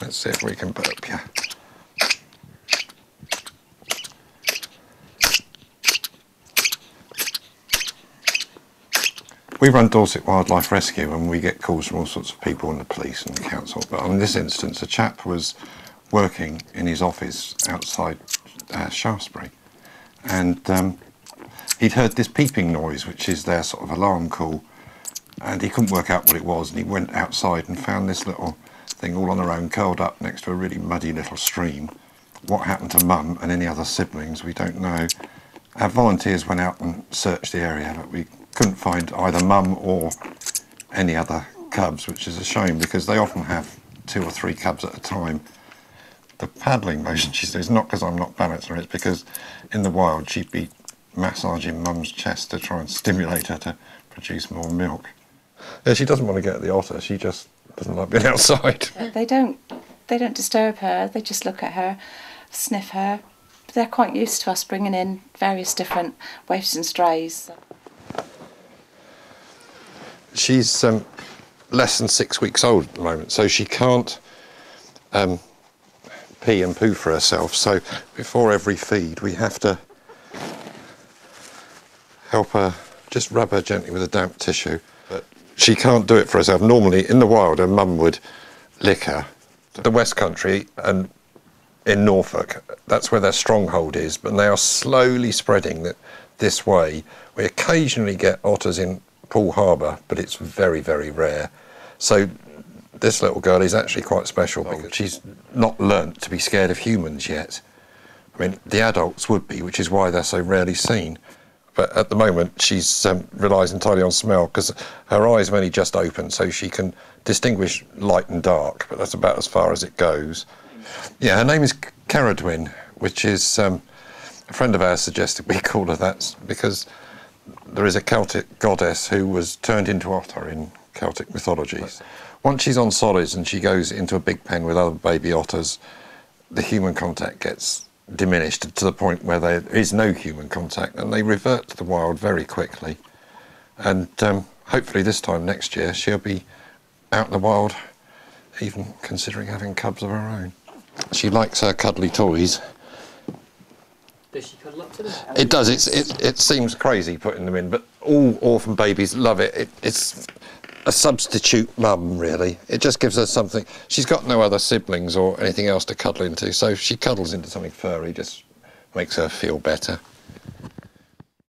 Let's see if we can burp you. We run Dorset Wildlife Rescue and we get calls from all sorts of people and the police and the council, but in this instance a chap was working in his office outside Shaftesbury, and he'd heard this peeping noise, which is their sort of alarm call, and he couldn't work out what it was, and he went outside and found this little thing all on her own, curled up next to a really muddy little stream. What happened to Mum and any other siblings, we don't know. Our volunteers went out and searched the area, but we couldn't find either Mum or any other cubs, which is a shame because they often have 2 or 3 cubs at a time. The paddling motion she says, not because I'm not balanced her, it's because in the wild she'd be massaging Mum's chest to try and stimulate her to produce more milk. Yeah, she doesn't want to get at the otter, she just doesn't like being outside. They don't disturb her, they just look at her, sniff her. They're quite used to us bringing in various different waifs and strays. She's less than 6 weeks old at the moment, so she can't pee and poo for herself. So before every feed, we have to help her, just rub her gently with a damp tissue. But she can't do it for herself. Normally, in the wild, her mum would lick her. The West Country and in Norfolk, that's where their stronghold is, but they are slowly spreading this way. We occasionally get otters in Poole Harbour, but it's very, very rare. So this little girl is actually quite special because she's not learnt to be scared of humans yet. I mean, the adults would be, which is why they're so rarely seen. But at the moment, she's relies entirely on smell because her eyes have only just opened, so she can distinguish light and dark, but that's about as far as it goes. Yeah, her name is Caradwyn, which is a friend of ours suggested we call her that because there is a Celtic goddess who was turned into otter in Celtic mythology. Once she's on solids and she goes into a big pen with other baby otters, the human contact gets diminished to the point where there is no human contact and they revert to the wild very quickly. And hopefully this time next year she'll be out in the wild, even considering having cubs of her own. She likes her cuddly toys. Does she cuddle up to them? It does. It seems crazy putting them in, but all orphan babies love it. It's a substitute mum, really. It just gives her something. She's got no other siblings or anything else to cuddle into, so if she cuddles into something furry, just makes her feel better.